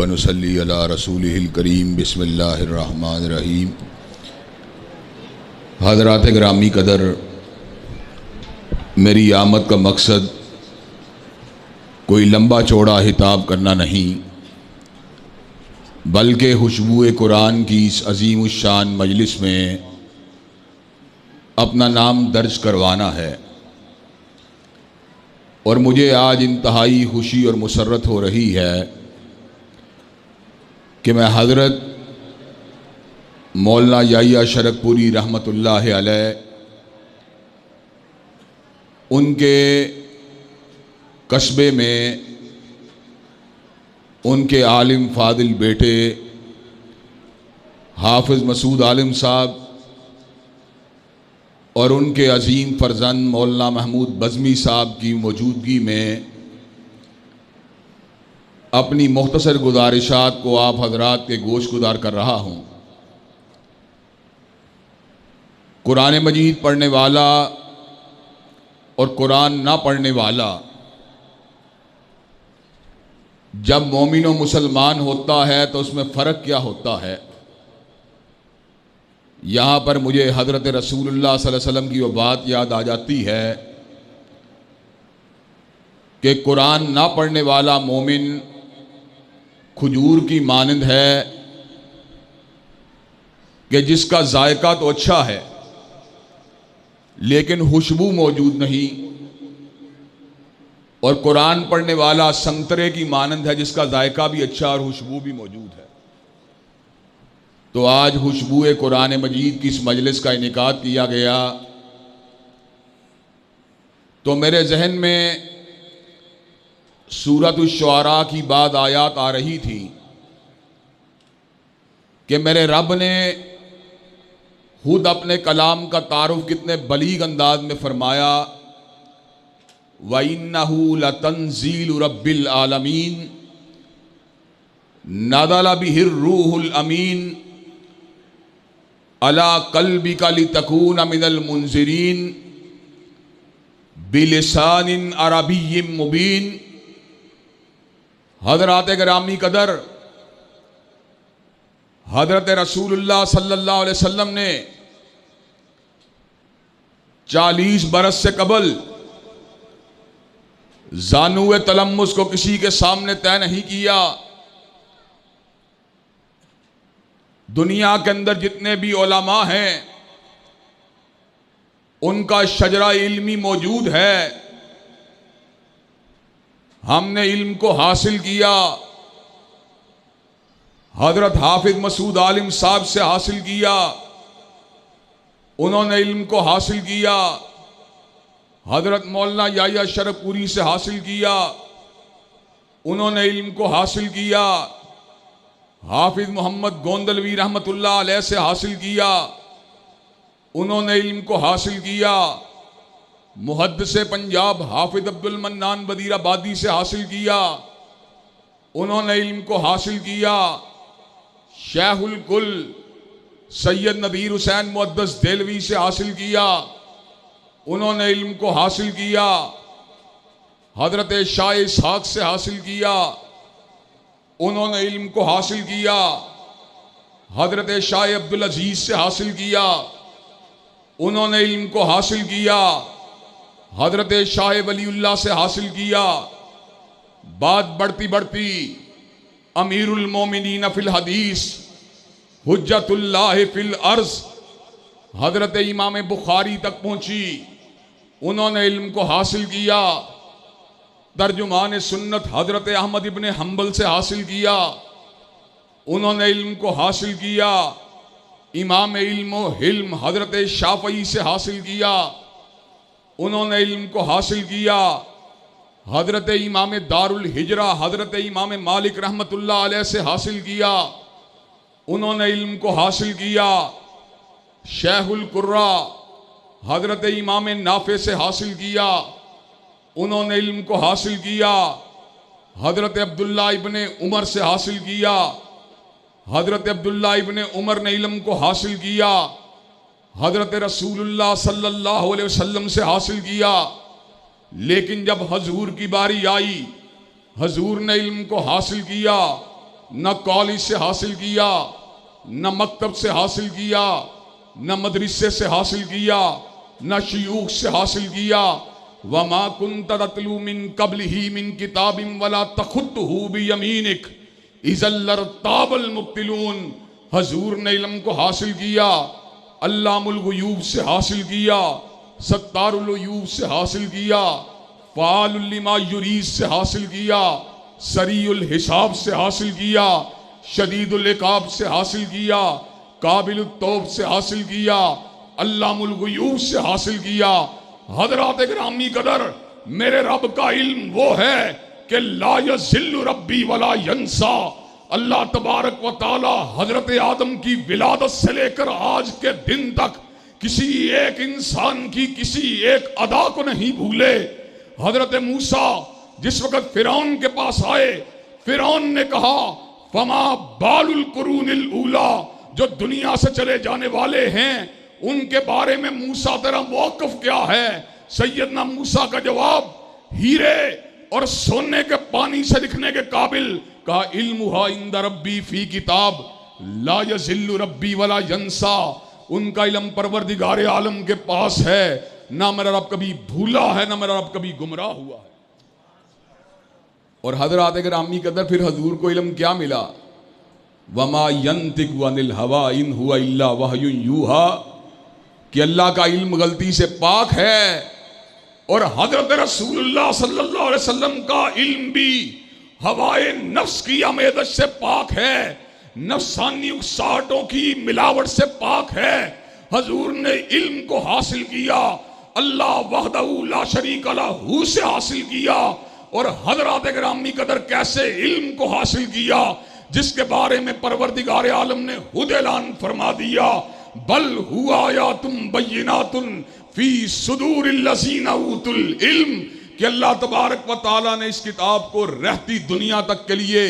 व नुसल्ली अला रसूलिहिल करीम बिस्मिल्लाहिर्रहमानिर्रहीम। हज़रात ग्रामी कदर, मेरी आमद का मकसद कोई लंबा चौड़ा हिताब करना नहीं, बल्कि खुशबू कुरान की इस अजीम शान मजलिस में अपना नाम दर्ज करवाना है। और मुझे आज इंतहाई खुशी और मुसर्रत हो रही है कि मैं हज़रत मौलाना याहिया शरकपुरी रहमतुल्लाह अलैह उनके कस्बे में उनके आलिम फादिल बेटे हाफिज़ मसूद आलिम साहब और उनके अजीम फर्जंद मौलाना महमूद बज़मी साहब की मौजूदगी में अपनी मुख्तसर गुजारिशात को आप हजरात के गोश गुजार कर रहा हूँ। कुरान मजीद पढ़ने वाला और कुरान ना पढ़ने वाला जब मोमिन और मुसलमान होता है तो उसमें फ़र्क क्या होता है। यहाँ पर मुझे हज़रत रसूलुल्लाह सल्लल्लाहु अलैहि वसल्लम की वो बात याद आ जाती है कि कुरान ना पढ़ने वाला मोमिन खजूर की मानंद है कि जिसका जायका तो अच्छा है लेकिन खुशबू मौजूद नहीं, और कुरान पढ़ने वाला संतरे की मानंद है जिसका जायका भी अच्छा और खुशबू भी मौजूद है। तो आज खुशबू कुरान मजीद की इस मजलिस का इनेकाद किया गया तो मेरे जहन में सूरत शुआरा की बाद आयात आ रही थी कि मेरे रब ने खुद अपने कलाम का तारुफ कितने बलीग अंदाज में फरमाया, व इन्नहु लतंजीलु रब्बिल आलमीन नज़ला बिहिर रूहुल अमीन अला कल्बिका लितकूना मिनल मुंज़िरीन बिलिसानिन अरबिय्यिम मुबीन। हज़रात गिरामी कदर, हज़रत रसूलुल्लाह सल्लल्लाहु अलैहि वसल्लम ने 40 बरस से कबल ज़ानुए तलम्मुस को किसी के सामने तय नहीं किया। दुनिया के अंदर जितने भी उलमा हैं उनका शजरा इल्मी मौजूद है। हमने इल्म को हासिल किया, हजरत हाफिज मसूद आलिम साहब से हासिल किया, उन्होंने इल्म को हासिल किया। हजरत मौलाना याहिया शरकपुरी से हासिल किया, उन्होंने इल्म को हासिल किया। हाफिज मोहम्मद गोंदलवी रहमतुल्लाह अलैह से हासिल किया, उन्होंने इल्म को हासिल किया। मुहद्दिस पंजाब हाफिज अब्दुल मन्नान बदीराबादी से हासिल किया, उन्होंने इल्म को हासिल किया। शेखुल कुल सैयद नदीर हुसैन मुअद्दस देलवी से हासिल किया, उन्होंने इल्म को हासिल किया। हजरत शाह इसहाक से हासिल किया, उन्होंने इल्म को हासिल किया। हजरत शाह अब्दुल अजीज से हासिल किया, उन्होंने इल्म को हासिल किया। हजरत शाह वलीउल्लाह से हासिल किया। बात बढ़ती बढ़ती अमीरुल मोमिनीन फिल हदीस हुज्जतुल्लाह फिल अर्ज हजरत इमाम बुखारी तक पहुंची, उन्होंने इल्म को हासिल किया। तर्जुमान सुन्नत हजरत अहमद इब्ने हम्बल से हासिल किया, उन्होंने इल्म को हासिल किया। इमाम इल्म हिल्म हजरत शाफई से हासिल किया, उन्होंने इल्म को हासिल किया। हजरत इमाम दारुल हिजरा हजरत इमाम मालिक रहमतुल्लाह अलैह से हासिल किया, उन्होंने इल्म को हासिल किया। शेखुल कुर्रा हजरत इमाम नाफे से हासिल किया, उन्होंने इल्म को हासिल किया। हजरत अब्दुल्ला इब्ने उमर से हासिल किया, हजरत अब्दुल्ला इब्ने उमर ने इल्म को हासिल किया। हजरत रसूलुल्लाह सल्लल्लाहु अलैहि वसल्लम से हासिल किया। लेकिन जब हजूर की बारी आई, हजूर ने इल्म को हासिल किया। न कॉलेज से हासिल किया, न मकतब से हासिल किया, न मदरसे से हासिल किया, न शयूख से हासिल किया। वमा कुंत ततलू मिन क़ब्लिही मिन किताबिन वला तख़ुत्तहू बियमीनिक इज़ल लरताबल मुब्तिलून। हजूर ने इल्म को हासिल किया, अल्लामुल गुयूब से हासिल किया, सत्तारुल उयूब से हासिल किया, फ़ाअलुल लिमा युरीद से हासिल किया, सरीउल हिसाब से हासिल किया, शदीदुल इक़ाब से हासिल किया, काबिलुत तौब से हासिल किया, अल्लामुल गुयूब से हासिल किया। हज़रात गिरामी कदर, मेरे रब का इल्म वो है कि ला यज़िल्लु रब्बी वला यंसा। अल्लाह तबारक व तआला हजरत आदम की विलादत से लेकर आज के दिन तक किसी एक इंसान की किसी एक अदा को नहीं भूले। हजरत मूसा जिस वक्त फिरौन के पास आए, फिरौन ने कहा फमा बालुल कुरूनिल ऊला, जो दुनिया से चले जाने वाले हैं उनके बारे में मूसा तेरा मौक़िफ़ क्या है। सैयदना मूसा का जवाब हीरे और सोने के पानी से लिखने के काबिल। कहा इल्मुहा इंद रब्बी फी किताब ला यज़िल्लु रब्बी वला यंसा। उनका इल्म परवरदिगार आलम के पास है, ना मेरा रब कभी भूला है, ना मेरा रब कभी गुमराह हुआ है। और हज़रात गिरामी कदर, फिर हजूर को इल्म क्या मिला? वमा यंतिकु अनिल हवा इन हुवा इल्ला वहयुन यूहा, कि अल्लाह का इल्म गलती से पाक है। और हजरत रसूलुल्लाह सल्लल्लाहु अलैहि वसल्लम का इल्म भी हवाए नफ्स की आमेदश से पाक है, नफ्सानी उकसाहटों की मिलावट से पाक है। हजूर ने इल्म को हासिल किया, अल्लाह वहदहू ला शरीका लहू से हासिल किया। और हज़रात गिरामी कदर कैसे इल्म को हासिल किया, जिसके बारे में परवरदिगार आलम ने खुद ऐलान फरमा दिया, बल हुआ आयातुम बय्यिनातुन फी सुदूरिल लज़ीना ऊतुल इल्म, कि अल्लाह तबारक व तआला ने इस किताब को रहती दुनिया तक के लिए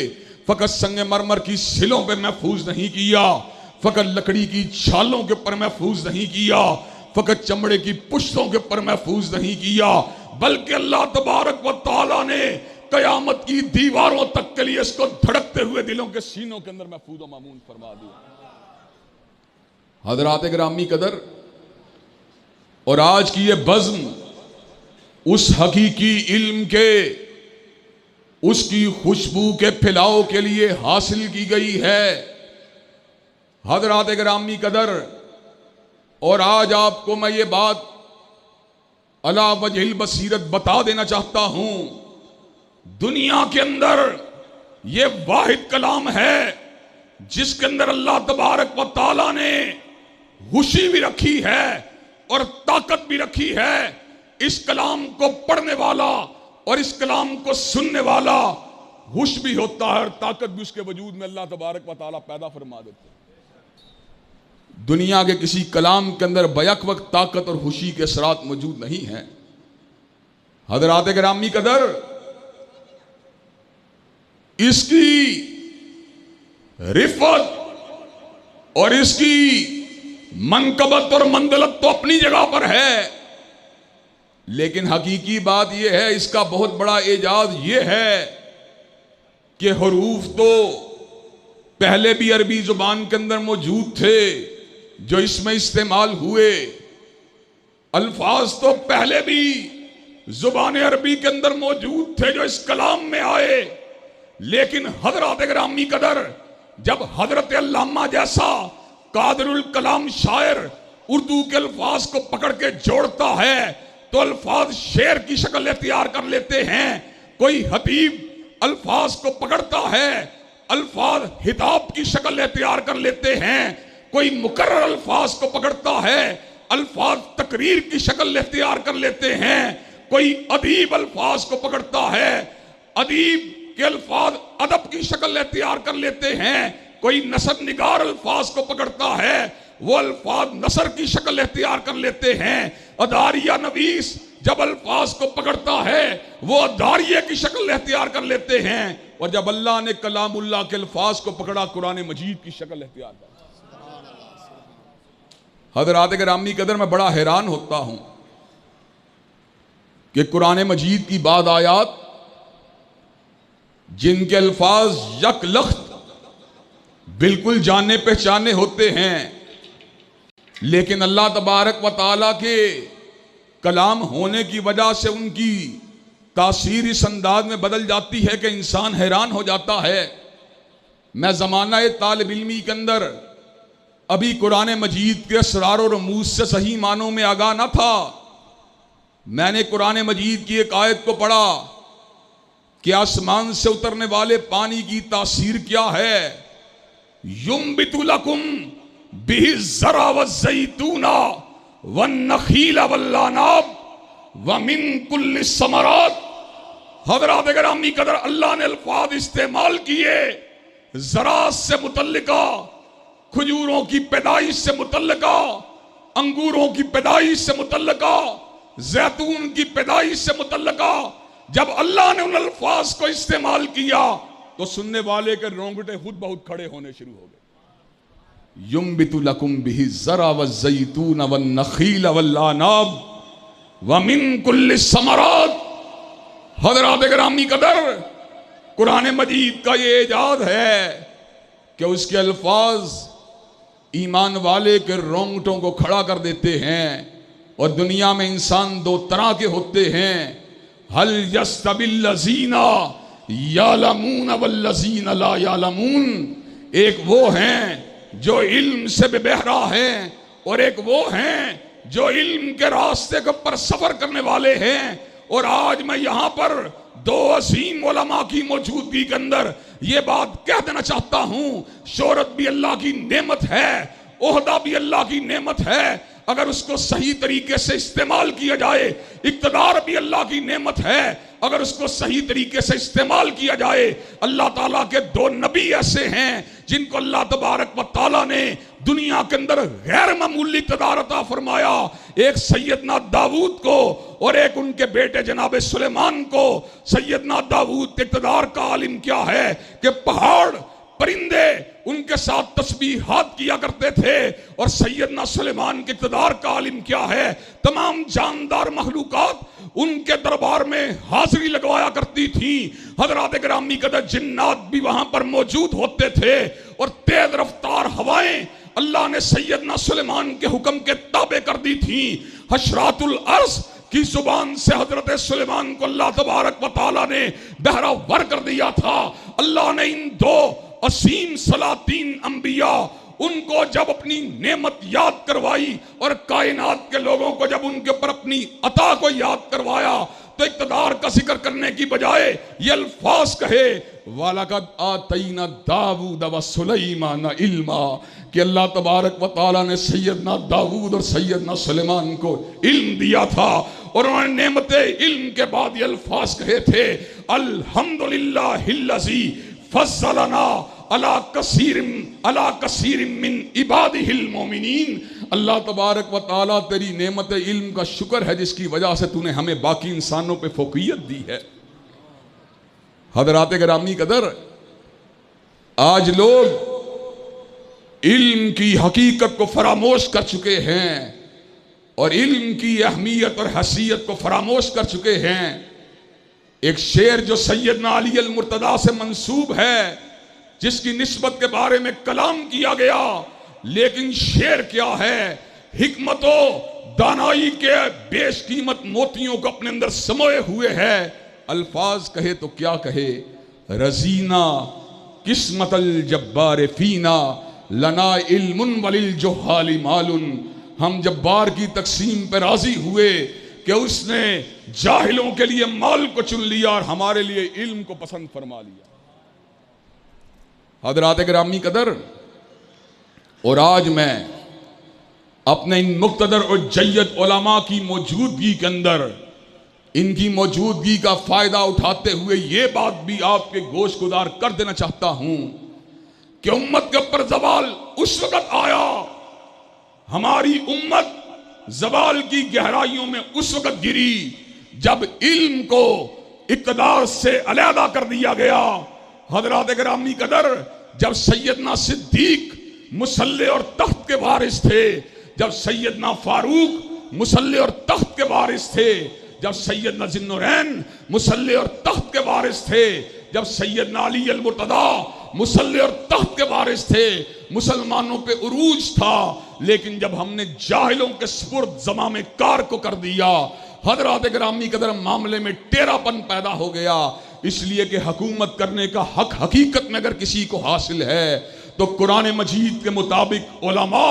फ़कत संगमरमर की सिलों पे महफूज नहीं किया, फ़कत लकड़ी की छालों के ऊपर महफूज नहीं किया, फ़कत चमड़े की पुश्तों के ऊपर महफूज नहीं किया, बल्कि अल्लाह तबारक व तआला ने कयामत की दीवारों तक के लिए इसको धड़कते हुए दिलों के सीनों के अंदर महफूज व मामून फरमा दिया। हज़रात गिरामी कदर, और आज की ये बज़्म उस हकीकी इल्म के, उसकी खुशबू के फैलाव के लिए हासिल की गई है। हज़रात गिरामी कदर, और आज आपको मैं ये बात अला वजहिल बसीरत बता देना चाहता हूं, दुनिया के अंदर ये वाहिद कलाम है जिसके अंदर अल्लाह तबारक व तआला ने खुशी भी रखी है और ताकत भी रखी है। इस कलाम को पढ़ने वाला और इस कलाम को सुनने वाला खुश भी होता है और ताकत भी उसके वजूद में अल्लाह तबारक व तआला पैदा फरमा देते हैं। दुनिया के किसी कलाम के अंदर बैक वक्त ताकत और खुशी के असरात मौजूद नहीं है। हज़रात गिरामी कदर, इसकी रिफत और इसकी मनकबत और मंदलत तो अपनी जगह पर है, लेकिन हकीकी बात यह है, इसका बहुत बड़ा एजाज यह है कि हरूफ तो पहले भी अरबी जुबान के अंदर मौजूद थे जो इसमें इस्तेमाल हुए, अल्फाज तो पहले भी जुबान अरबी के अंदर मौजूद थे जो इस कलाम में आए। लेकिन हज़रात गिरामी कदर, जब हजरत अल्लामा जैसा कादरुल कलाम शायर उर्दू के अल्फाज को पकड़ के जोड़ता है तो अल्फाज शेर की शक्ल इख्तियार कर लेते हैं। कोई हतीब अल्फाज को पकड़ता है, अल्फाज हिताब की शक्ल इख्तियार कर लेते हैं। कोई मुकर्रर अल्फाज को पकड़ता है, अल्फाज तकरीर की शक्ल इख्तियार कर लेते हैं। कोई अदीब अल्फाज को पकड़ता है, अदीब के अल्फाज अदब की शक्ल इख्तियार कर लेते हैं। कोई नसर निगार अल्फाज को पकड़ता है, वो अल्फाज नसर की शक्ल इख्तियार कर लेते हैं। अदारिया नवीस जब अल्फाज को पकड़ता है वो अदारिये की शक्ल इख्तियार कर लेते हैं। और जब अल्लाह ने कलामुल्लाह के अल्फाज को पकड़ा, कुरान मजीद की शक्ल इख्तियार कर। हज़रात गिरामी कदर, मैं बड़ा हैरान होता हूं कि कुरान मजीद की बाद आयात जिनके अल्फाज यकलख्त बिल्कुल जाने पहचाने होते हैं, लेकिन अल्लाह तबारक व ताला के कलाम होने की वजह से उनकी तासीर इस अंदाज में बदल जाती है कि इंसान हैरान हो जाता है। मैं ज़माना तालिब इल्मी के अंदर अभी कुरान मजीद के असरार और रमूज से सही मानों में आगाह न था। मैंने कुरान मजीद की एक आयत को पढ़ा कि आसमान से उतरने वाले पानी की तासीर क्या है। युम्बितु लकुम बिहि ज़रा व ज़ैतूना व नखीला वल अनाब व मिन कुल्लि समरात। हज़रात गिरामी कदर, अल्लाह ने अल्फाज इस्तेमाल किए ज़रात से मुतल्लिका, खजूरों की पैदाइश से मुतल्लिका, अंगूरों की पैदाइश से मुतल्लिका, जैतून की पैदाइश से मुतल्लिका। जब अल्लाह ने उन अल्फाज को इस्तेमाल किया तो सुनने वाले के रोंगटे खुद बहुत खड़े होने शुरू हो गए। युम्बितु लकुम बिहि ज़रा व ज़ैतून व नखील वल अनाब व मिन कुल्लि समरात। हज़रात गिरामी कदर, कुरान मजीद का ये एजाज है कि उसके अल्फाज ईमान वाले के रोंगटों को खड़ा कर देते हैं। और दुनिया में इंसान दो तरह के होते हैं, हल यस्तबिल्लज़ीना यालमून वल्लज़ीना ला यालमून। एक वो हैं जो इल्म से बेबहरा हैं और एक वो हैं जो इल्म के रास्ते के ऊपर सफर करने वाले हैं। और आज मैं यहां पर दो अजीम उलमा की मौजूदगी के अंदर ये बात कह देना चाहता हूं, शोहरत भी अल्लाह की नेमत है, ओहदा भी अल्लाह की नेमत है। अगर उसको सही तरीके से इस्तेमाल किया जाए, इक़्तिदार भी अल्लाह की नेमत है, अगर उसको सही तरीके से इस्तेमाल किया जाए। अल्लाह ताला के दो नबी ऐसे हैं जिनको अल्लाह तबारक व ताला ने दुनिया के अंदर गैर मामूली इक़्तिदार अता फरमाया। एक सैयदना दाऊद को और एक उनके बेटे जनाब सुलेमान को। सैयदना दाऊद के इक़्तिदार का आलिम क्या है कि पहाड़ परिंदे उनके साथ तस्बीहात किया करते थे। और सैयदना सुलेमान के इक़्तिदार का आलिम क्या है, तमाम जानदार मखलूकात उनके दरबार में हाजिरी लगवाया करती थी। हज़रात गिरामी कदर, जिन्नात भी वहां पर मौजूद होते थे। और तेज रफ्तार हवाएं अल्लाह ने सैयदना सुलेमान के हुक्म के ताबे कर दी थी। हशरातुल अर्ज़ की जुबान से हजरत सुलेमान को अल्लाह तबारक व तआला ने बहरा वर कर दिया था। अल्लाह ने इन दो असीम सलातीन अंबिया उनको जब अपनी नेमत याद करवाई और कायनात के लोगों को जब उनके ऊपर अपनी अता को याद करवाया, तो इक़्तिदार का जिक्र करने की बजाय ये अल्फाज कहे, वलक़द आतैना दाऊद व सुलैमान इल्मा, कि अल्लाह तबारक व तआला ने सैयदना दाऊद और सैयदना सुलेमान को इल्म दिया था। और उन्होंने नेमते इल्म के बाद ये अल्फाज कहे थे, अल्हम्दुलिल्लाहिल्लज़ी फज़्ज़लना अला कसीरिम मिन इबादिहिल मोमिनीन। अल्लाह तबारक व तआला तेरी नेमत इल्म का शुक्र है जिसकी वजह से तूने हमें बाकी इंसानों पे फ़ौक़ियत दी है। हज़रात गिरामी कदर, आज लोग इल्म की हकीकत को फरामोश कर चुके हैं और इल्म की अहमियत और हैसियत को फरामोश कर चुके हैं। एक शेर जो सैयदना अली अल मुर्तदा से मंसूब है, जिसकी निस्बत के बारे में कलाम किया गया, लेकिन शेर क्या है, हिकमतो दानाई के बेशकीमत मोतियों को अपने अंदर समोए हुए है। अल्फाज कहे तो क्या कहे, रजीना किस्मतल जब्बार फीना लना इल्मुन वलिल जुहाली मालुन। हम जब्बार की तकसीम पर राजी हुए कि उसने जाहिलों के लिए माल को चुन लिया और हमारे लिए इल्म को पसंद फरमा लिया। हज़रात गिरामी कदर, और आज मैं अपने इन मुक़्तदर और जय्यद उलमा की मौजूदगी के अंदर इनकी मौजूदगी का फ़ायदा उठाते हुए ये बात भी आपके गोशगुजार कर देना चाहता हूँ कि उम्मत के ऊपर ज़वाल उस वक़्त आया, हमारी उम्मत ज़वाल की गहराइयों में उस वक़्त गिरी जब इल्म को इक़्तिदार से अलहदा कर दिया गया। हज़रात गिरामी कदर, जब सैयदना सिद्दीक मुसल्ले और तख्त के वारिस थे, जब सैयदना फारूक मुसल्ले और तख्त के वारिस थे, जब सैयदना ज़िन्नुरैन मुसल्ले और तख्त के वारिस थे, जब सैयदना अली अल मुर्तदा मुसल्ले और तख्त के वारिस थे, मुसलमानों पे उरूज था। लेकिन जब हमने जाहिलों के सुपुर्द ज़मा में कार को कर दिया, हजरात गिरामी कदर मामले में टेढ़ापन पैदा हो गया। इसलिए कि हुकूमत करने का हक हकीकत में अगर किसी को हासिल है तो कुरान मजीद के मुताबिक उलमा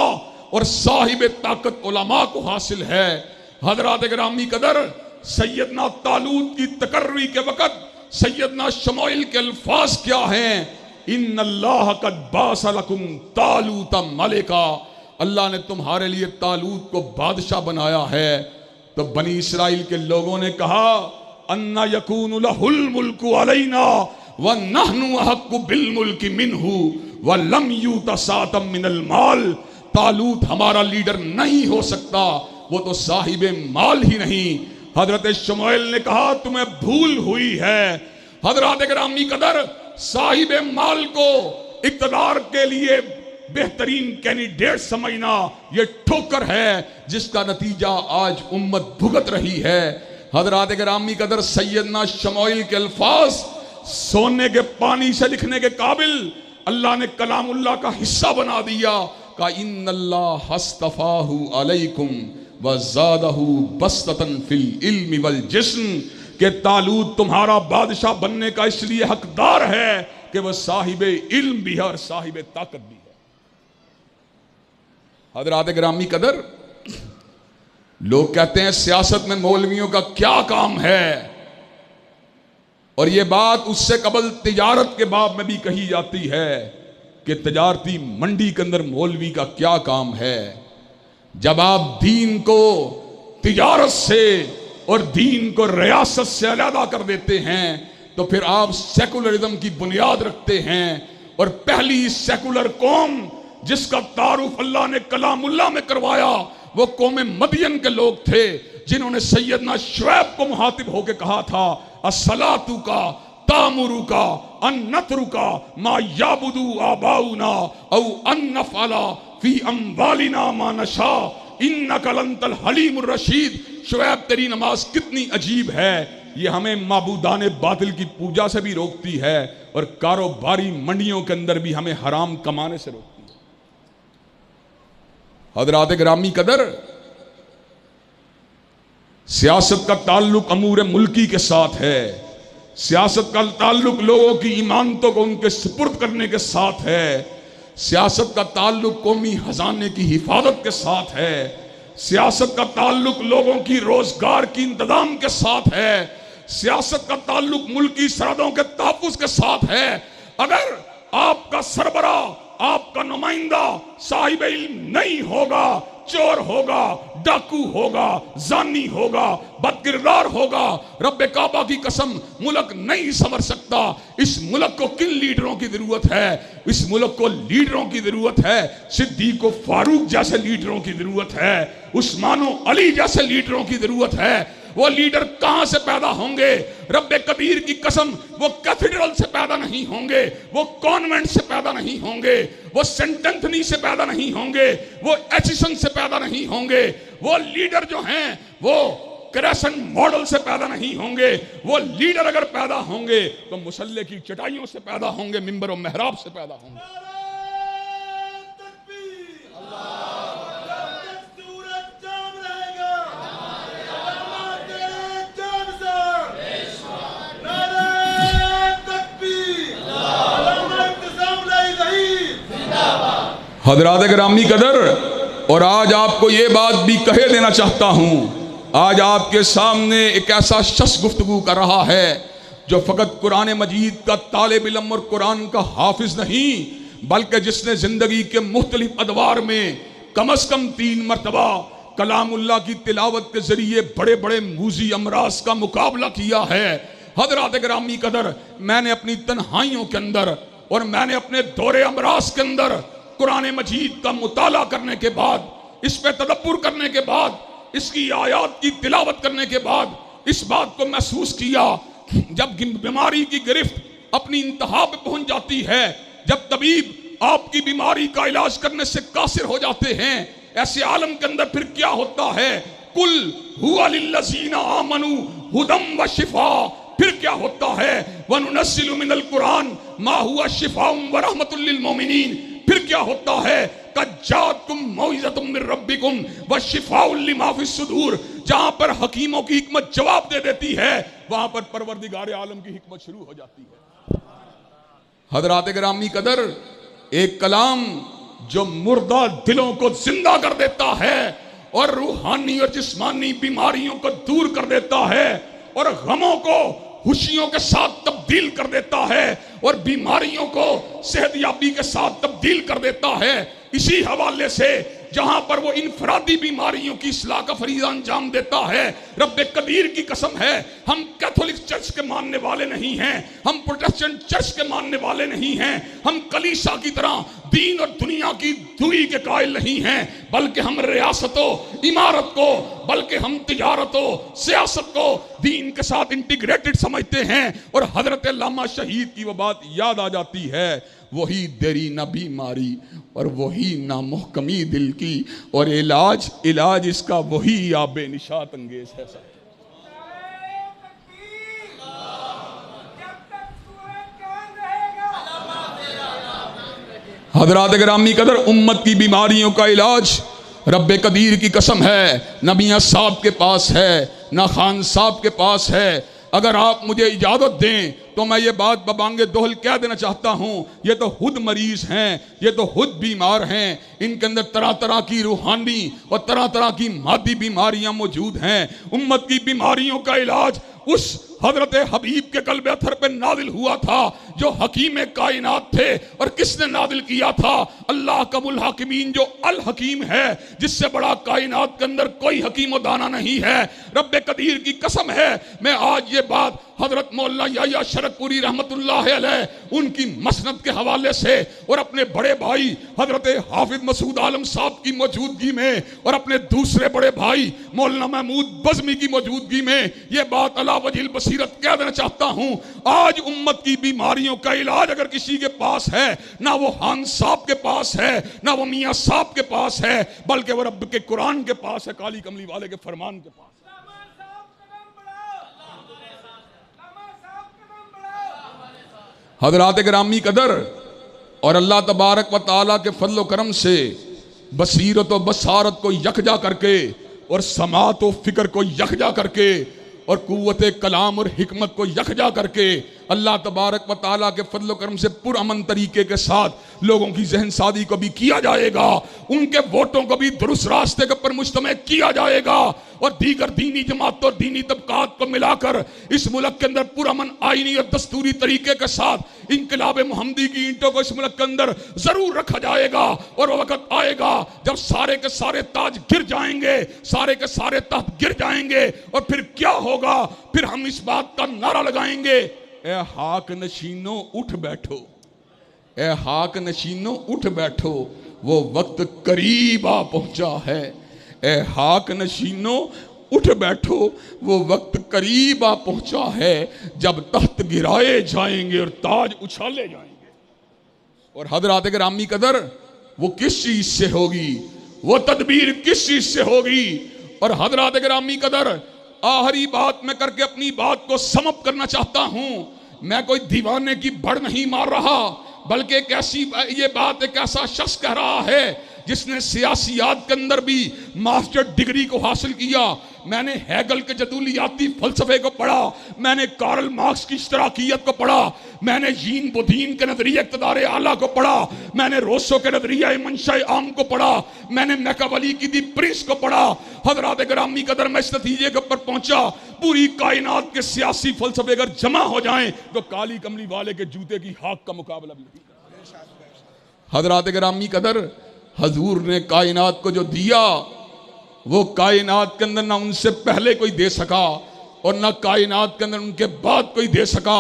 और साहिब ताकत उलमा को हासिल है। हजरात गिरामी कदर सैयदना तालूत की तकर्री के वक़्त सैयदना शमूएल के अल्फाज क्या हैं? इन्नल्लाह कद बाअस लकुम तालूत मलिका, अल्लाह ने तुम्हारे लिए तालूत को बादशाह बनाया है। तो बनी इसराइल के लोगों ने कहा अन्ना यकूनु लहुल मुल्कु अलैना व नहनु अहक्कु बिल मुल्कि मिन्हु व लम यूता सातम मिनल माल। तालूत हमारा लीडर नहीं हो सकता, वो तो साहिबे माल ही नहीं। हजरत शमूएल ने कहा तुम्हें भूल हुई है। हजरत गिरामी कदर साहिबे माल को इक़्तिदार के लिए बेहतरीन कैंडिडेट समझना ये ठोकर है जिसका नतीजा आज उम्मत भुगत रही है। हजरत गिरामी कदर सैयदना शमूएल के अल्फाज सोने के पानी से लिखने के काबिल अल्लाह ने कलामुल्लाह का हिस्सा बना दिया। का इन्नल्लाह हस्तफाहु अलैकुम व ज़ादहु बस्ततन फिल इल्मि वल जिस्म, के तालूत तुम्हारा बादशाह बनने का इसलिए हकदार है कि वह साहिबे इल्म भी है और साहिबे ताकत भी है। हजरात गिरामी कदर, लोग कहते हैं सियासत में मौलवियों का क्या काम है, और यह बात उससे कबल तिजारत के बाब में भी कही जाती है कि तिजारती मंडी के अंदर मौलवी का क्या काम है। जब आप दीन को तिजारत से और दीन को रियासत से अलग कर देते हैं तो फिर आप सेकुलरिज्म की बुनियाद रखते हैं। और पहली सेकुलर कौम जिसका तारुफ अल्लाह ने कलामुल्लाह में करवाया वो कौम मदियन के लोग थे, जिन्होंने सैयदना शुएब को मुहातिब होकर कहा था अस्सलातु का तामुरु का अन्नतरु का मा याबुदु आबाउना औ अन्नफला फी अम्वालिना मा नशा इन्नका लंतल हलीमुर रशीद। शुएब तेरी नमाज कितनी अजीब है, ये हमें माबूदाने बातिल की पूजा से भी रोकती है और कारोबारी मंडियों के अंदर भी हमें हराम कमाने से रोकती है। हजरात गिरामी कदर, सियासत का ताल्लुक अमूर मुल्की के साथ है, सियासत का ताल्लुक लोगों की ईमानतों को उनके सुपुर्द करने के साथ है, सियासत का ताल्लुक कौमी खजाने की हिफाजत के साथ है, सियासत का ताल्लुक लोगों की रोजगार की इंतजाम के साथ है, सियासत का ताल्लुक मुल्की सरहदों के तहफ्फुज़ के साथ है। अगर आपका सरबरा, आपका नुमाइंदा साहिब इल्म नहीं होगा, चोर होगा, डाकू होगा, जानी होगा, बदकिरदार होगा, रब्बे काबा की कसम मुल्क नहीं संवर सकता। इस मुल्क को किन लीडरों की जरूरत है? इस मुल्क को लीडरों की जरूरत है, सिद्दीक़ फारूक जैसे लीडरों की जरूरत है, उस्मान अली जैसे लीडरों की जरूरत है। वो लीडर कहां से पैदा होंगे? रब्बे कबीर की कसम वो कैथेड्रल से पैदा नहीं होंगे, वो कॉन्वेंट से पैदा नहीं होंगे, वो सेंट एंथनी से पैदा नहीं होंगे, वो एचिसन से पैदा नहीं होंगे। वो लीडर जो हैं वो क्रेसेंट मॉडल से पैदा नहीं होंगे। वो लीडर अगर पैदा होंगे तो मुसल्ले की चटाइयों से पैदा होंगे, मिंबर और मेहराब से पैदा होंगे। हजरात गिरामी कदर, और आज आपको ये बात भी कहे देना चाहता हूँ, आज आपके सामने एक ऐसा शख्स गुफ्तगू कर रहा है जो फ़कत कुरान मजीद का तालिब इल्म और कुरान का हाफिज नहीं, बल्कि जिसने ज़िंदगी के मुख्तलिफ अदवार में कम अज़ कम 3 मरतबा कलामुल्लाह की तिलावत के ज़रिए बड़े बड़े मूजी अमराज का मुकाबला किया है। हजरात गिरामी कदर, मैंने अपनी तन्हाइयों के अंदर और मैंने अपने दौरे अमराज के अंदर कुरान मजीद का मुताला करने के बाद, इस पे तदब्बुर करने के बाद, इसकी आयात की तिलावत करने के बाद इस बात को महसूस किया, जब बीमारी की गिरफ्त अपनी इंतहा पे पहुंच जाती है, जब तबीब आपकी बीमारी का इलाज करने से कासिर हो जाते हैं, ऐसे आलम के अंदर फिर क्या होता है? कुल हुवा लिल्लज़ीना आमनू हुदम व शिफा, फिर क्या होता है, वनुनस्सिलु मिनल कुरान मा हुआ शिफाउन व रहमतुल लिल मोमिनीन। फिर क्या होता है, कज्जातकुम मौइज़तुम मिर रब्बिकुम व शिफाउल लिमा फिस सुदूर। जहां पर हकीमों की हिकमत जवाब दे देती है, वहां पर परवरदिगार आलम की हिकमत शुरू हो जाती है। हजरात गिरामी कदर, एक कलाम जो मुर्दा दिलों को जिंदा कर देता है और रूहानी और जिस्मानी बीमारियों को दूर कर देता है और गमों को खुशियों के साथ तब्दील कर देता है और बीमारियों को सेहतयाबी के साथ तब्दील कर देता है। इसी हवाले से जहां पर वो इनफरादी बीमारियों की इस्लाह का फरीज़ा अंजाम देता है, रब्बे कदीर की कसम है, हम कैथोलिक चर्च के मानने वाले नहीं हैं, हम प्रोटेस्टेंट चर्च के मानने वाले नहीं हैं, हम कलीसा की तरह दीन और दुनिया की दुई के कायल नहीं हैं, बल्कि हम रियासतों, इमारत को, बल्कि हम तिजारतों, सियासत को दीन के साथ इंटीग्रेटेड समझते हैं। और हजरत अल्लामा शहीद की वो बात याद आ जाती है, वही देरी न बीमारी और वही ना मुहकमी दिल की, और इलाज इसका वही या बेनिशात अंगेज है। हजरात गिरामी कदर, उम्मत की बीमारियों का इलाज रब्बे कदीर की कसम है न मियां साहब के पास है, न खान साहब के पास है। अगर आप मुझे इजाजत दें तो मैं ये बात बबांगे दोहल कह देना चाहता हूँ, ये तो खुद मरीज हैं, ये तो खुद बीमार हैं, इनके अंदर तरह तरह की रूहानी और तरह तरह की मादी बीमारियां मौजूद हैं। उम्मत की बीमारियों का इलाज उस हजरत हबीब के कल्बे अथर पे नादिल हुआ था जो हकीम कायनात थे। और किसने नादिल किया था? अल्लाह कबुल हाकिमीन जो अल हकीम है, जिससे बड़ा कायनात के अंदर कोई हकीम दाना नहीं है। रब्बे कदीर की कसम है, मैं आज ये बात हजरत मौलाना याह्या शरकपुरी रहमतुल्लाह अलैह उनकी मसनद के हवाले से और अपने बड़े भाई हजरत हाफिज मसूद आलम साहब की मौजूदगी में और अपने दूसरे बड़े भाई मौलाना महमूद बज़मी की मौजूदगी में ये बात अला वजील बसीरत कह देना चाहता हूँ। आज उम्मत की बीमारियों का इलाज अगर किसी के पास है, ना वो खान साहब के पास है, ना वो मियाँ साहब के पास है, बल्कि वो रब के कुरान के पास है, काली कमली वाले के फरमान के पास। हजरात गिरामी कदर, और अल्लाह तबारक व तआला के फजल करम से बसीरत व बसारत को यकजा करके और समात व फिक्र को यकजा करके और कुव्वत कलाम और हिकमत को यकजा करके अल्लाह तबारक व तआला के फजल करम से पुरअमन तरीके के साथ लोगों की जहन सादी को भी किया जाएगा, उनके वोटों को भी दुरुस्त रास्ते के ऊपर मुश्तमिल किया जाएगा और दीगर दीनी जमातों और दीनी तबकात को मिलाकर इस मुल्क के अंदर पुरअमन आईनी और दस्तूरी तरीके के साथ इनकलाब मोहम्मदी की ईंटों को इस मुल्क के अंदर जरूर रखा जाएगा। और वो वक्त आएगा जब सारे के सारे ताज गिर जाएंगे, सारे के सारे तख्त गिर जाएंगे और फिर क्या होगा? फिर हम इस बात का नारा लगाएंगे, ए हाक नशीनों उठ बैठो, ए हाक नशीनों उठ बैठो, वो वक्त करीब आ पहुंचा है। ए हाक नशीनों उठ बैठो, वो वक्त करीब आ पहुंचा है जब तख्त गिराए जाएंगे और ताज उछाले जाएंगे। और हजरात गिरामी कदर, वो किस चीज से होगी? वो तदबीर किस चीज से होगी? और हजरात गिरामी कदर, आखिरी बात मैं करके अपनी बात को समाप्त करना चाहता हूं। मैं कोई दीवाने की बड़ नहीं मार रहा, बल्कि एक ऐसी ये बात एक ऐसा शख्स कह रहा है जिसने सियासियात के अंदर भी मास्टर डिग्री को हासिल किया। मैंने हैगल के जदूलियाती फलसफे को पढ़ा, मैंने कार्ल मार्क्स की इश्तराकियत को पढ़ा, मैंने जीन बुदीन के नजरिए इक़्तिदार आला को पढ़ा, मैंने रोसो के नजरिए मंशा आम को पढ़ा, मैंने मैकावली की दी प्रिंस को पढ़ा। हजरात गिरामी कदर, मैं इस नतीजे के ऊपर पहुंचा, पूरी कायनात के सियासी फलसफे अगर जमा हो जाएं तो काली कमली वाले के जूते की हाक का मुकाबला भी नहीं। हजरात गिरामी कदर, हजूर ने कायनात को जो दिया वो कायनात के अंदर ना उनसे पहले कोई दे सका और ना कायनात के अंदर उनके बाद कोई दे सका।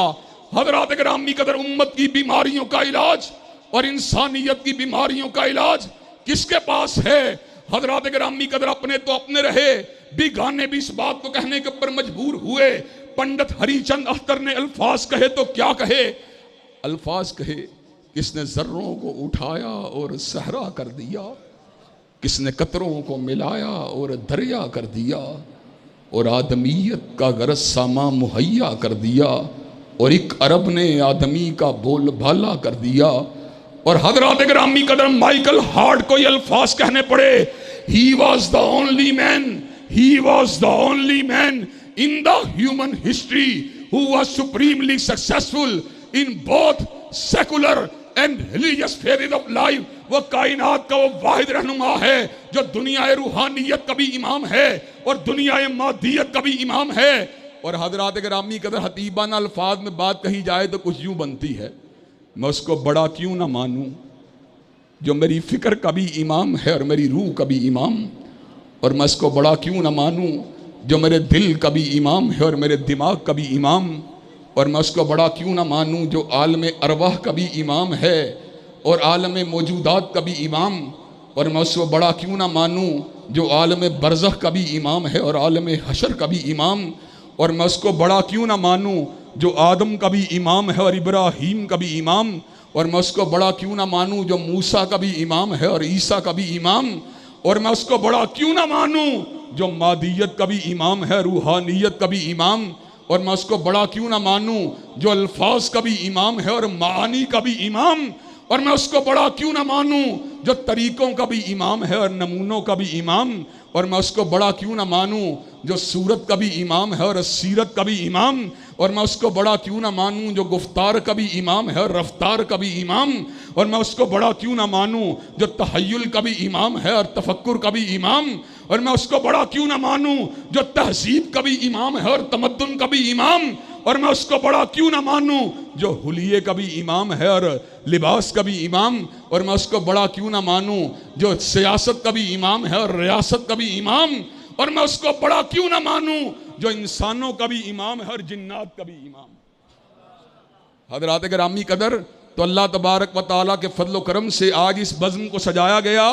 हजरात गिरामी कदर, उम्मत की बीमारियों का इलाज और इंसानियत की बीमारियों का इलाज किसके पास है? हजरात गिरामी कदर, अपने तो अपने रहे, बेगाने भी इस बात को कहने के ऊपर मजबूर हुए। पंडित हरिचंद अख्तर ने अल्फाज कहे तो क्या कहे? अल्फाज कहे, किसने जर्रों को उठाया और सहरा कर दिया, किसने कतरों को मिलाया और दरिया कर दिया। और आदमीयत का गरज सामा मुहैया कर दिया, और एक अरब ने आदमी का बोल भाला कर दिया। और हजरत ग्रामी कदर माइकल हार्ट को ये अल्फाज कहने पड़े, he was the only man, he was the only man in the human history who was supremely successful in both secular and religious phases of life. वो कायनात का वो वाहिद रहनुमा है जो दुनिया रूहानियत का भी इमाम है और दुनिया मादियत का भी इमाम है। और हजरात गिरामी कदर हतीबाना अल्फाज में बात कही जाए तो कुछ यूं बनती है, मैं उसको बड़ा क्यों ना मानूं जो मेरी फिक्र का भी इमाम है और मेरी रूह का भी इमाम, और मैं उसको बड़ा क्यों ना मानूं जो मेरे दिल का भी इमाम है और मेरे दिमाग का भी इमाम, और मैं उसको बड़ा क्यों ना मानूं जो आलम अरवाह का भी इमाम है और आलम मौजूदात का भी इमाम, और मैं उसको बड़ा क्यों ना मानूं जो आलम बरज़ख का भी इमाम है और आलम हशर का भी इमाम, और मैं उसको बड़ा क्यों ना मानूं जो आदम का भी इमाम है और इब्राहीम का भी इमाम, और मैं उसको बड़ा क्यों ना मानूं जो मूसा का भी इमाम है और ईसा का भी इमाम, और मैं उसको बड़ा क्यों ना मानूं जो मादियत का भी इमाम है, रूहानियत का भी इमाम, और मैं उसको बड़ा क्यों ना मानूं जो अल्फाज का भी इमाम है और मानी का भी इमाम, और मैं उसको बड़ा क्यों ना मानूं जो तरीकों का भी इमाम है और नमूनों का भी इमाम, और मैं उसको बड़ा क्यों ना मानूं जो सूरत का भी इमाम है और सीरत का भी इमाम, और मैं उसको बड़ा क्यों ना मानूं जो गुफ्तार का भी इमाम है और रफ्तार का भी इमाम, और मैं उसको बड़ा क्यों ना मानूं जो तहय्युल का भी इमाम है और तफक्कुर का भी इमाम, और मैं उसको बड़ा क्यों ना मानूं जो तहजीब का भी इमाम है और तमद्दुन का भी इमाम, और मैं उसको बड़ा क्यों ना मानूं जो हुलिये का भी इमाम है और लिबास का भी इमाम, और मैं उसको बड़ा क्यों ना मानूं जो सियासत का भी इमाम है और रियासत का भी इमाम, और मैं उसको बड़ा क्यों ना मानूं जो इंसानों का भी इमाम है और जिन्नात का भी इमाम। हजरात गिरामी कदर, तो अल्लाह तबारक व तआला के फजल करम से आज इस बज़्म को सजाया गया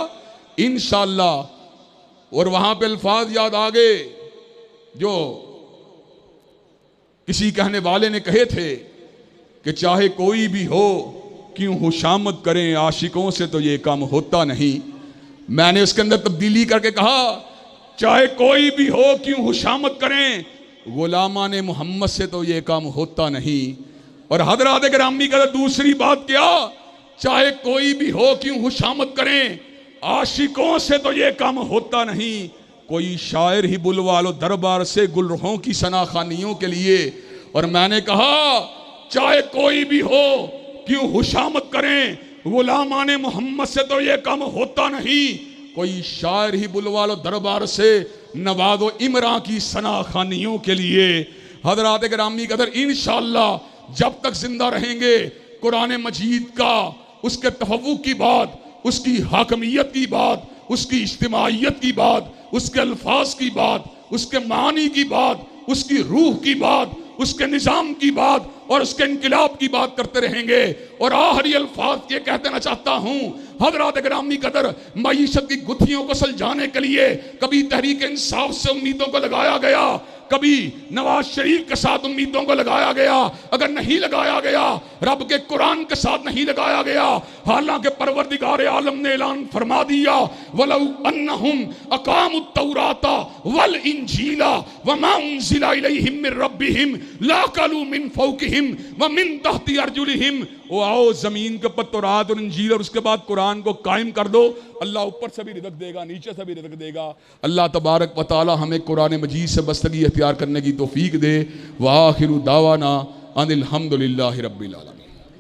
इंशाअल्लाह। और वहां पे अल्फाज याद आ गए जो किसी कहने वाले ने कहे थे कि चाहे कोई भी हो क्यों खुशामद करें, आशिकों से तो ये काम होता नहीं। मैंने उसके अंदर तब्दीली करके कहा, चाहे कोई भी हो क्यों खुशामद करें, गुलामान मोहम्मद से तो ये काम होता नहीं। और हजरात गिरामी का दूसरी बात क्या, चाहे कोई भी हो क्यों खुशामद करें, आशिकों से तो ये काम होता नहीं। कोई शायर ही बुलवा लो दरबार से गुलरों की सनाखानियों के लिए। और मैंने कहा, चाहे कोई भी हो क्यों खुशामद करें, गुलामान मोहम्मद से तो ये काम होता नहीं। कोई शायर ही बुलवा लो दरबार से नवादो इमरा की सनाखानियों के लिए। हजरात गिरामी कदर, इंशाअल्लाह जब तक जिंदा रहेंगे कुरान मजीद का, उसके तफव्वुक की बात, उसकी हाकमियत की बात, उसकी इज्तिमाइयत की बात, उसके अल्फाज की बात, उसके मानी की बात, उसकी रूह की बात, उसके निज़ाम की बात और उसके इनकिलाब की बात करते रहेंगे। और आखिरी अल्फाज ये कहते ना चाहता हूँ, हजरात गिरामी कदर, मईशत की गुत्थियों को सुलझाने के लिए कभी तहरीक इंसाफ से उम्मीदों को लगाया गया, कभी नवाज शरीफ के साथ उम्मीदों को लगाया गया। अगर नहीं लगाया गया, रब के कुरान के साथ नहीं लगाया गया, हालांकि परवरदिगार आलम ने ऐलान फरमा दिया, वलौ अन्नहुम अकामुत तौराता वल इंजीला वमा उनजिला इलैहिम मिन रब्बिहिम लाकलू मिन फौकिहिम व मिन तहती अर्जुलिहिम। ओ आओ जमीन के ऊपर तौरात और इंजील और उसके बाद कुरान को कायम कर दो, अल्लाह ऊपर से भी रिज़्क़ देगा, नीचे से भी रिज़्क़ देगा। अल्लाह तबारक व तआला हमें कुरान मजीद से बस्तगी इख्तियार करने की तौफीक दे। व आखिरु दावाना अनिल हम्दुलिल्लाहि रब्बिल आलमीन।